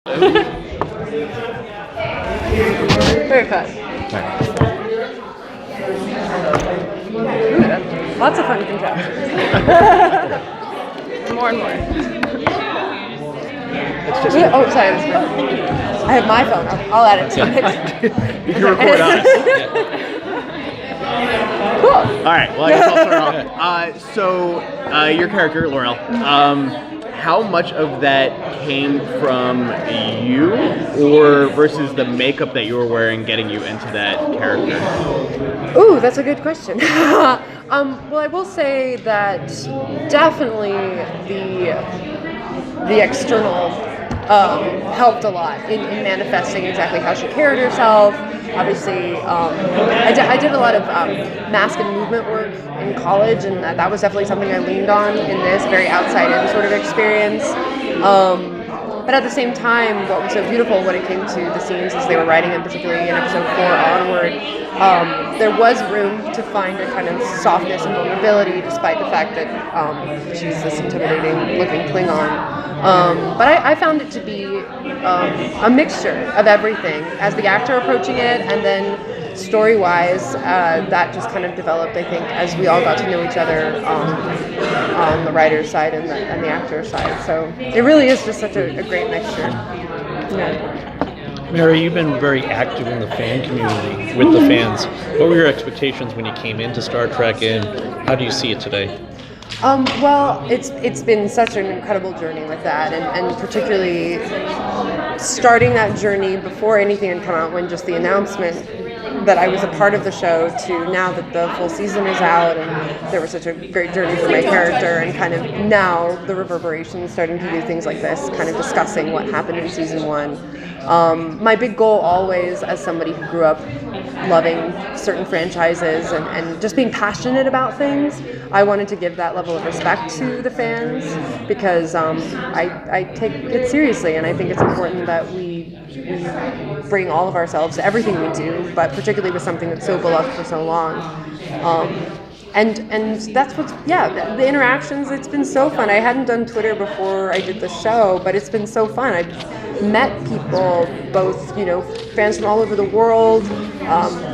Very fun. Ooh, lots of fun contraptions. More and more. Oh, sorry. I have my phone. I'll add it to it. You can record us. Cool. All right. Well, I guess I'll start off. So, your character, Laurel. How much of that came from you, or versus the makeup that you were wearing getting you into that character? Ooh, that's a good question. Well, I will say that definitely the external helped a lot in manifesting exactly how she carried herself. Obviously, I did a lot of mask and movement work in college, and that was definitely something I leaned on in this very outside-in sort of experience. But at the same time, what was so beautiful when it came to the scenes as they were writing them, particularly in episode 4 onward, there was room to find a kind of softness and vulnerability, despite the fact that she's this intimidating-looking Klingon. But I found it to be a mixture of everything. As the actor approaching it, and then story-wise, that just kind of developed, I think, as we all got to know each other on the writer's side and the actor's side. So it really is just such a great mixture. Yeah. Mary, you've been very active in the fan community with the fans. What were your expectations when you came into Star Trek, and how do you see it today? Well, it's been such an incredible journey with that, and particularly starting that journey before anything had come out, when just the announcement that I was a part of the show, to now that the full season is out, and there was such a great journey for my character, and kind of now the reverberations starting to do things like this, kind of discussing what happened in season 1. My big goal always, as somebody who grew up loving certain franchises and just being passionate about things, I wanted to give that level of respect to the fans, because I take it seriously, and I think it's important that we bring all of ourselves to everything we do, but particularly with something that's so beloved for so long. And that's what's, the interactions, it's been so fun. I hadn't done Twitter before I did the show, but it's been so fun. I've met people, both, fans from all over the world,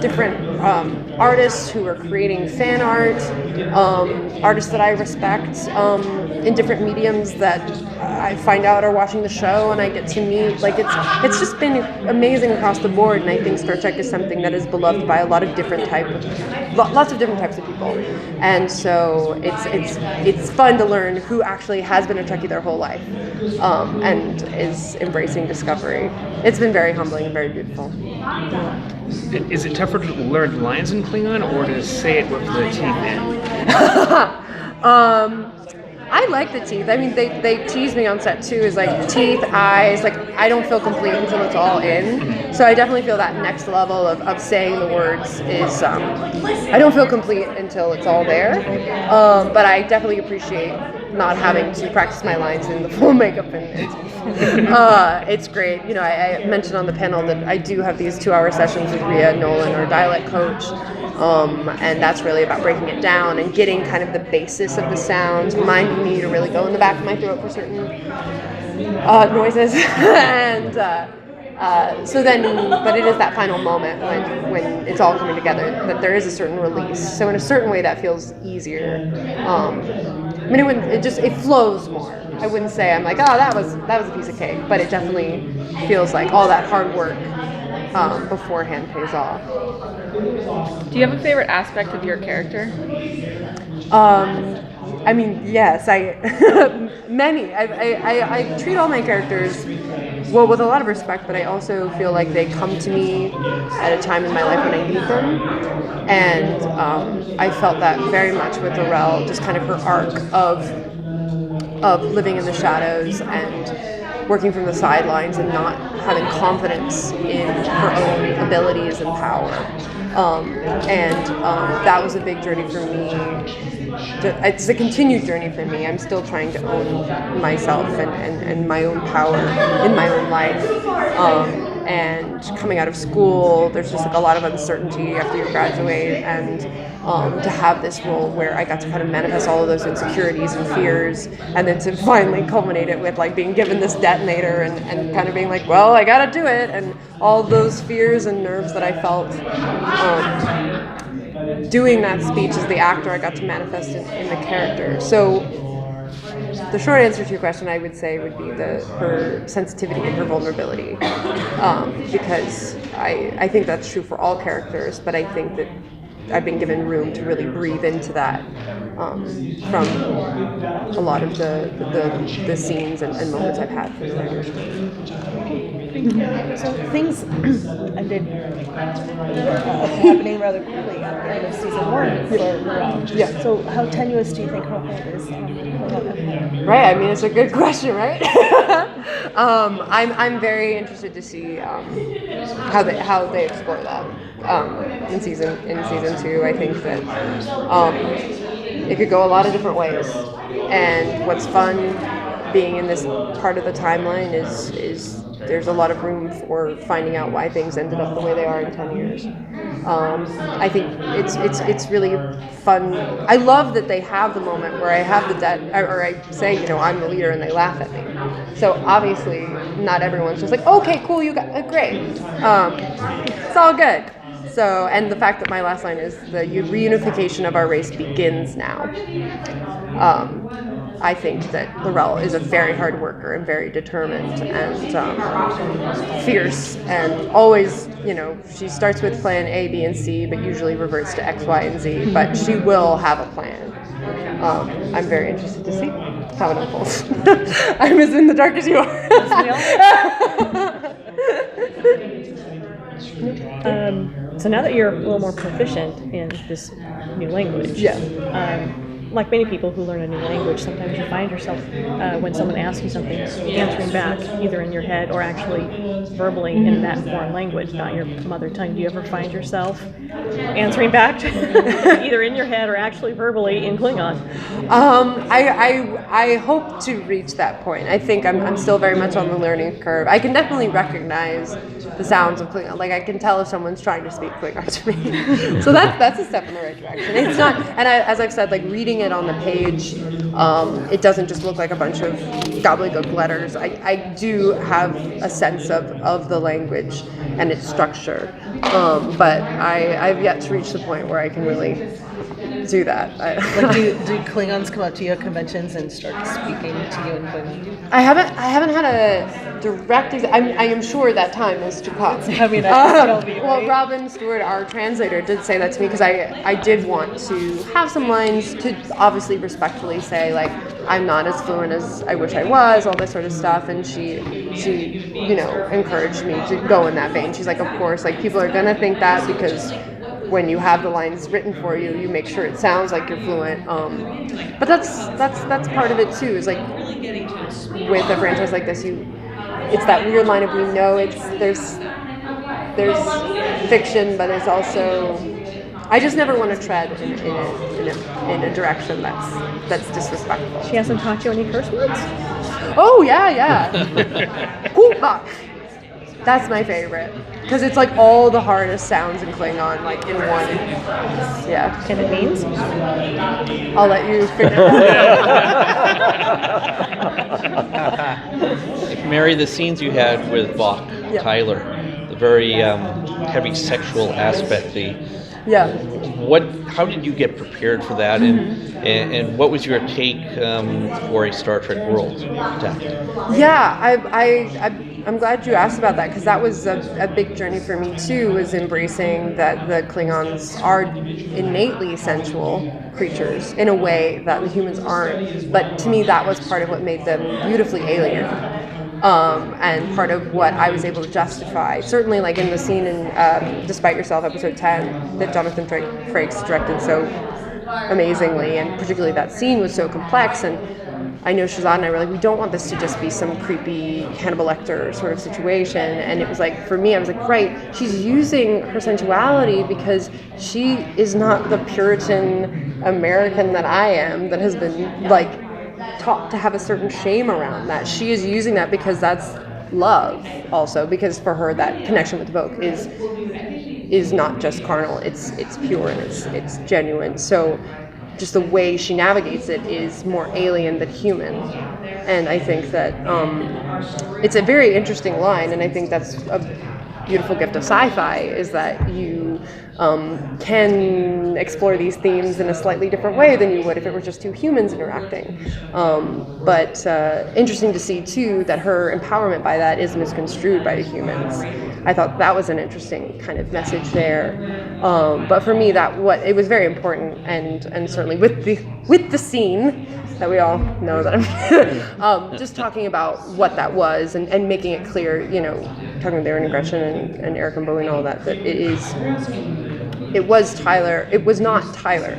different artists who are creating fan art, artists that I respect in different mediums that I find out are watching the show and I get to meet. Like, it's just been amazing across the board, and I think Star Trek is something that is beloved by a lot of lots of different types of people. And so it's fun to learn who actually has been a Trekkie their whole life, and is embracing discovery. It's been very humbling and very beautiful. Is it tougher to learn lines in Klingon, or to say it with the teeth in? I like the teeth. I mean, they tease me on set too, is like teeth, eyes, like I don't feel complete until it's all in. So I definitely feel that next level of saying the words is, I don't feel complete until it's all there. But I definitely appreciate not having to practice my lines in the full makeup and teeth. It's great. I mentioned on the panel that I do have these 2-hour sessions with Rhea Nolan, our dialect coach. And that's really about breaking it down and getting kind of the basis of the sounds, reminding me to really go in the back of my throat for certain noises. And so then, but it is that final moment when it's all coming together, that there is a certain release. So in a certain way, that feels easier. It flows more. I wouldn't say I'm like, that was a piece of cake, but it definitely feels like all that hard work beforehand pays off. Do you have a favorite aspect of your character? Yes, many. I treat all my characters, well, with a lot of respect, but I also feel like they come to me at a time in my life when I need them. And I felt that very much with Laurel, just kind of her arc of living in the shadows and working from the sidelines and not having confidence in her own abilities and power. That was a big journey for me it's a continued journey for me. I'm still trying to own myself and my own power in my own life. And coming out of school, there's just like a lot of uncertainty after you graduate, and to have this role where I got to kind of manifest all of those insecurities and fears, and then to finally culminate it with like being given this detonator and kind of being like, well, I gotta do it, and all those fears and nerves that I felt doing that speech as the actor, I got to manifest in the character. So the short answer to your question, I would say, would be her sensitivity and her vulnerability, because I think that's true for all characters, but I think that I've been given room to really breathe into that from a lot of the scenes and moments I've had from the writers. So things ended happening rather quickly at the end of season 1 for Laurel. Yeah. So how tenuous do you think her hold is? Right. I mean, it's a good question, right? I'm very interested to see how they explore that in season 2. I think that it could go a lot of different ways, and what's fun being in this part of the timeline is there's a lot of room for finding out why things ended up the way they are in 10 years. I think it's really fun. I love that they have the moment where I have or I say, I'm the leader, and they laugh at me. So obviously not everyone's just like, okay, cool, you got great. It's all good. So, and the fact that my last line is the reunification of our race begins now. I think that Laurel is a very hard worker and very determined and fierce, and always, she starts with plan A, B, and C, but usually reverts to X, Y, and Z, but she will have a plan. I'm very interested to see how it unfolds. I'm as in the dark as you are. So now that you're a little more proficient in this new language, like many people who learn a new language, sometimes you find yourself, when someone asks you something, answering back, either in your head or actually verbally in that foreign language, not your mother tongue. Do you ever find yourself answering back, either in your head or actually verbally in Klingon? I hope to reach that point. I think I'm still very much on the learning curve. I can definitely recognize the sounds of Klingon. Like, I can tell if someone's trying to speak Klingon to me. So that's a step in the right direction. It's not, and as I've said, like, reading it on the page, it doesn't just look like a bunch of gobbledygook letters. I do have a sense of the language and its structure, but I've yet to reach the point where I can really do that. Like, do Klingons come up to you at conventions and start speaking to you in Klingon? I haven't had a direct. I am sure that time is to come. I mean, that'll be well, great. Robin Stewart, our translator, did say that to me, because I did want to have some lines to obviously respectfully say, like, I'm not as fluent as I wish I was, all this sort of stuff, and she encouraged me to go in that vein. She's like, of course, like, people are gonna think that because when you have the lines written for you, you make sure it sounds like you're fluent. But that's part of it too. Is like with a franchise like this, it's that weird line of, we know there's fiction, but it's also, I just never want to tread in a direction that's disrespectful. She hasn't taught you any curse words? Oh yeah. Hoopah. That's my favorite, because it's like all the hardest sounds in Klingon, like in one. Yeah. And it means? I'll let you figure it out. Mary, the scenes you had with vaqwI, Tyler, the very heavy sexual aspect, how did you get prepared for that, and what was your take for a Star Trek world? Yeah, I'm glad you asked about that, because that was a big journey for me too, was embracing that the Klingons are innately sensual creatures in a way that the humans aren't. But to me, that was part of what made them beautifully alien. And part of what I was able to justify, certainly like in the scene in Despite Yourself, episode 10, that Jonathan Frakes directed so amazingly, and particularly that scene was so complex, and I know Shazad and I were like, we don't want this to just be some creepy Hannibal Lecter sort of situation. And it was like, for me, I was like, right, she's using her sensuality because she is not the Puritan American that I am, that has been like taught to have a certain shame around that. She is using that because that's love also, because for her that connection with Vogue is not just carnal, it's pure and it's genuine. So just the way she navigates it is more alien than human. And I think that it's a very interesting line, and I think that's a beautiful gift of sci-fi, is that you can explore these themes in a slightly different way than you would if it were just two humans interacting. But interesting to see, too, that her empowerment by that is misconstrued by the humans. I thought that was an interesting kind of message there. But for me, it was very important, and certainly with the scene that we all know that I'm just talking about what that was and making it clear, talking with Aaron and Gretchen and Eric and Bowie and all that it was Tyler. It was not Tyler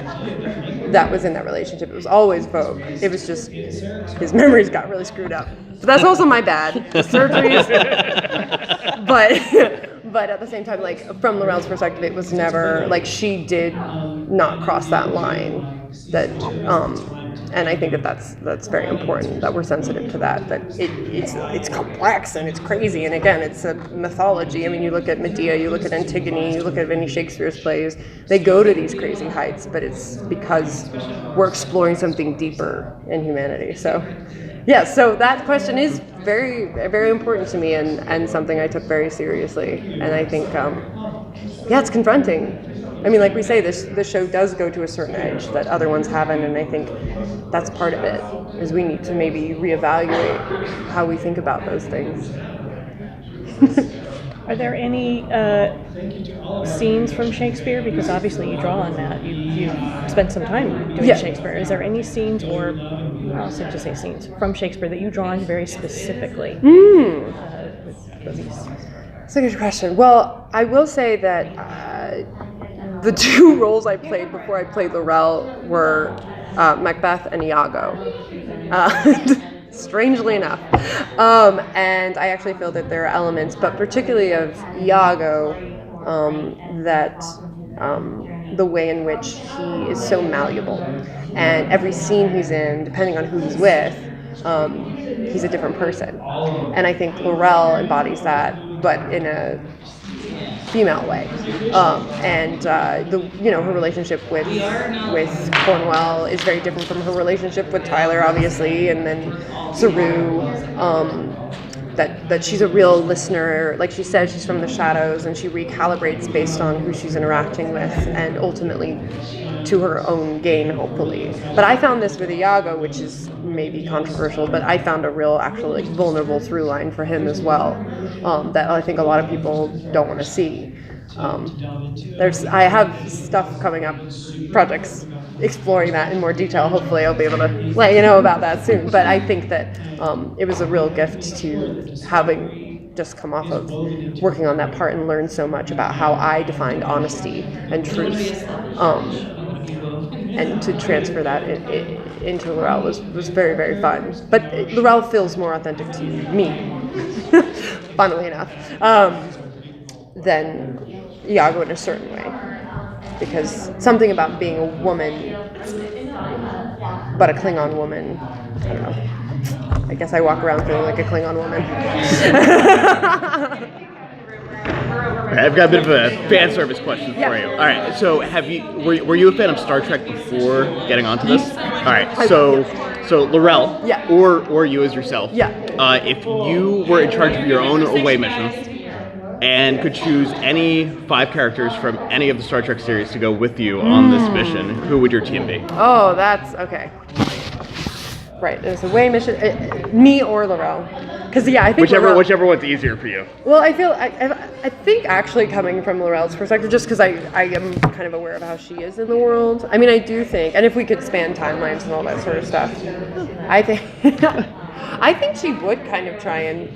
that was in that relationship. It was always Vogue. It was just his memories got really screwed up. But that's also my bad. The surgeries. But at the same time, like from Laurel's perspective, it was never like she did not cross that line. That and I think that's very important, that we're sensitive to that it's complex and it's crazy, and again, it's a mythology. I mean, you look at Medea, you look at Antigone, you look at any Shakespeare's plays, they go to these crazy heights, but it's because we're exploring something deeper in humanity. So yeah, so that question is very, very important to me, and something I took very seriously, and I think it's confronting. I mean, like we say, this show does go to a certain edge that other ones haven't, and I think that's part of it, is we need to maybe reevaluate how we think about those things. Are there any scenes from Shakespeare? Because obviously you draw on that. You spent some time doing Shakespeare. Is there any scenes, or I'll just say scenes, from Shakespeare that you draw on very specifically? With these? That's a good question. Well, I will say that the two roles I played before I played Laurel were Macbeth and Iago, strangely enough. And I actually feel that there are elements, but particularly of Iago, that the way in which he is so malleable. And every scene he's in, depending on who he's with, he's a different person. And I think Laurel embodies that, but in a female way, and her relationship with Cornwell is very different from her relationship with Tyler, obviously, and then Saru. That she's a real listener, like she said, she's from the shadows, and she recalibrates based on who she's interacting with, and ultimately to her own gain, hopefully. But I found this with Iago, which is maybe controversial, but I found a real, actually, like, vulnerable through line for him as well, that I think a lot of people don't want to see. I have stuff coming up, projects exploring that in more detail. Hopefully I'll be able to let you know about that soon. But I think that it was a real gift to having just come off of working on that part and learn so much about how I defined honesty and truth. And to transfer that into Laurel was very, very fun. But Laurel feels more authentic to me, funnily enough, than Iago in a certain way. Because something about being a woman, but a Klingon woman, I don't know. I guess I walk around feeling like a Klingon woman. I've got a bit of a fan service question for you. All right, so were you a fan of Star Trek before getting onto this? All right, so Laurel, or you as yourself, if you were in charge of your own away mission and could choose any 5 characters from any of the Star Trek series to go with you on this mission, who would your team be? Oh, that's okay. Right, there's a away mission, me or Laurel. Because I think whichever one's easier for you. Well, I think actually coming from Laurel's perspective, just because I am kind of aware of how she is in the world. I mean, I do think, and if we could span timelines and all that sort of stuff, I think she would kind of try and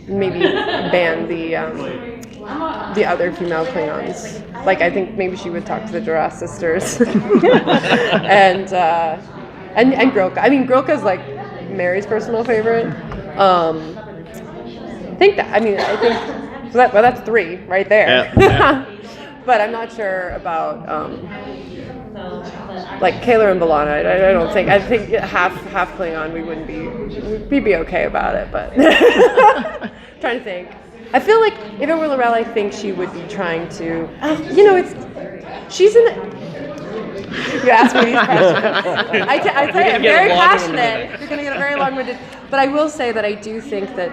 maybe ban the other female Klingons. Like, I think maybe she would talk to the Duras sisters and and Grilka. I mean, Grilka's like Mary's personal favorite. I think so that's 3 right there. Yeah. But I'm not sure about like Kaylor and B'Elanna. I don't think. I think half Klingon. We'd be okay about it. But trying to think. I feel like if it were L'Rell, I think she would be trying to. She's in. You ask me these questions. I tell you, I'm very passionate. You're going to get a very long-winded. But I will say that I do think that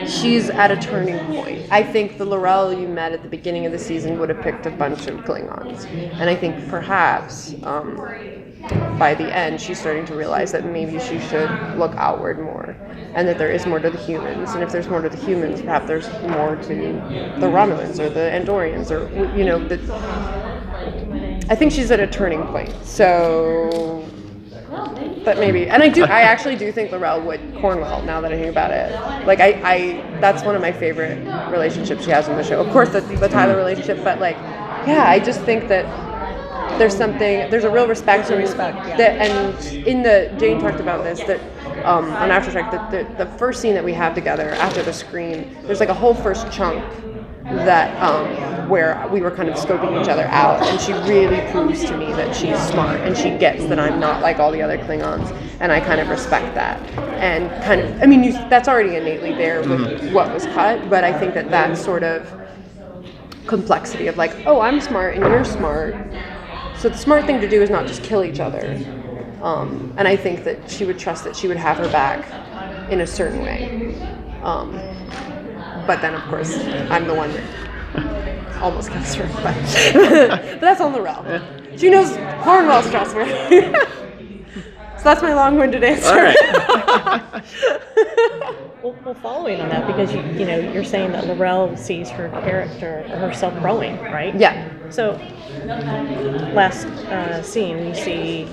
she's at a turning point. I think the L'Rell you met at the beginning of the season would have picked a bunch of Klingons. And I think perhaps by the end, she's starting to realize that maybe she should look outward more. And that there is more to the humans. And if there's more to the humans, perhaps there's more to the Romulans or the Andorians or, I think she's at a turning point. So, but maybe, and I actually do think L'Rell would Cornwell, now that I think about it. Like, that's one of my favorite relationships she has in the show. Of course, the Tyler relationship, but like, yeah, I just think that there's a real respect. Yeah. That, and Jane talked about this, that on After Strike, that the first scene that we have together after the scream, there's like a whole first chunk that where we were kind of scoping each other out, and she really proves to me that she's smart and she gets that I'm not like all the other Klingons, and I kind of respect that. And kind of, that's already innately there with what was cut, but I think that sort of complexity of like, oh, I'm smart and you're smart, so the smart thing to do is not just kill each other. And I think that she would trust that she would have her back in a certain way. But then, of course, I'm the one that almost gets her. But that's on L'Rell. She knows Cornwell's trustworthy. So that's my long-winded answer. All right. Well, following on that, because you're saying that L'Rell sees her character or herself growing, right? Yeah. So, last scene, we see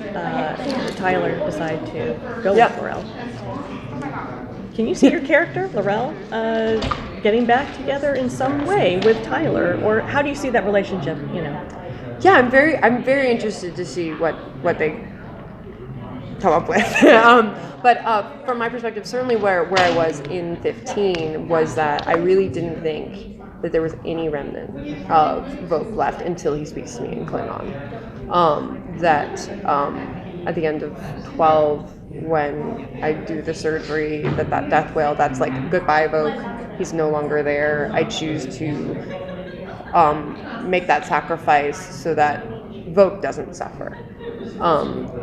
Tyler decide to go with L'Rell. Can you see your character, L'Rell, getting back together in some way with Tyler, or how do you see that relationship? Yeah, I'm very interested to see what they come up with. But from my perspective, certainly where I was in 15 was that I really didn't think that there was any remnant of Vok left until he speaks to me in Klingon. At the end of 12, when I do the surgery, that death wail, that's like, goodbye, Vok. He's no longer there. I choose to make that sacrifice so that Vok doesn't suffer.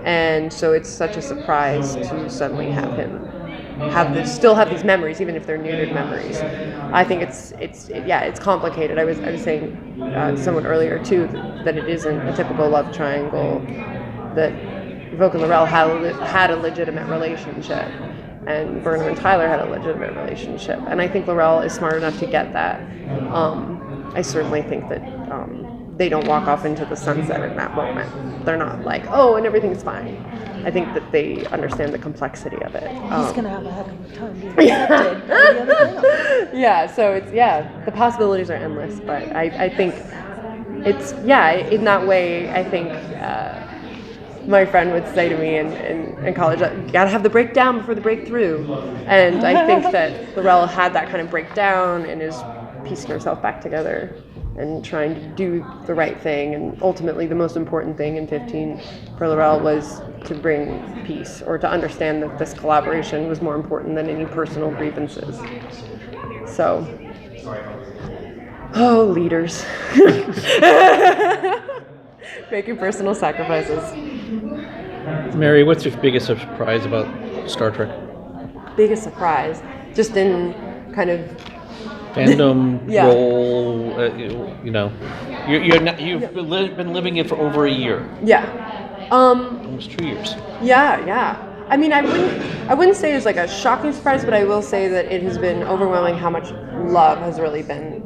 And so it's such a surprise to suddenly have him still have these memories, even if they're neutered memories. I think it's complicated. I was saying to someone earlier too that it isn't a typical love triangle, that Vok and L'Rell had a legitimate relationship, and Burnham and Tyler had a legitimate relationship, and I think L'Rell is smart enough to get that. I certainly think that they don't walk off into the sunset in that moment. They're not like, oh, and everything's fine. I think that they understand the complexity of it. He's gonna have a heck of a time being accepted by the other Klingons. Yeah, so the possibilities are endless, but I think it's, in that way, I think my friend would say to me in college, you gotta have the breakdown before the breakthrough. And I think that L'Rell had that kind of breakdown and is piecing herself back together and trying to do the right thing. And ultimately, the most important thing in 15 for L'Rell was to bring peace, or to understand that this collaboration was more important than any personal grievances. So, leaders. Making personal sacrifices. Mary, what's your biggest surprise about Star Trek? Biggest surprise? Just in kind of fandom role, you've been living it for over a year. Yeah. Almost 2 years. Yeah. I mean, I wouldn't say it's like a shocking surprise, but I will say that it has been overwhelming how much love has really been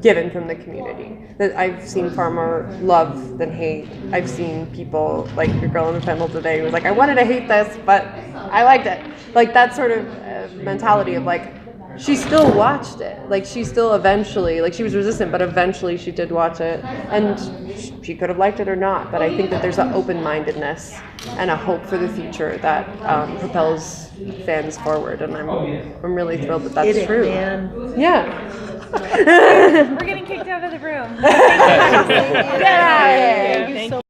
given from the community. That I've seen far more love than hate. I've seen people, like your girl in the panel today, who was like, I wanted to hate this, but I liked it. Like that sort of mentality of like, she still watched it. Like she still eventually, like she was resistant, but eventually she did watch it, and she could have liked it or not. But I think that there's an open-mindedness and a hope for the future that propels fans forward, and I'm really thrilled that that's true. Man. Yeah. We're getting kicked out of the room. Get out of here. Thank you so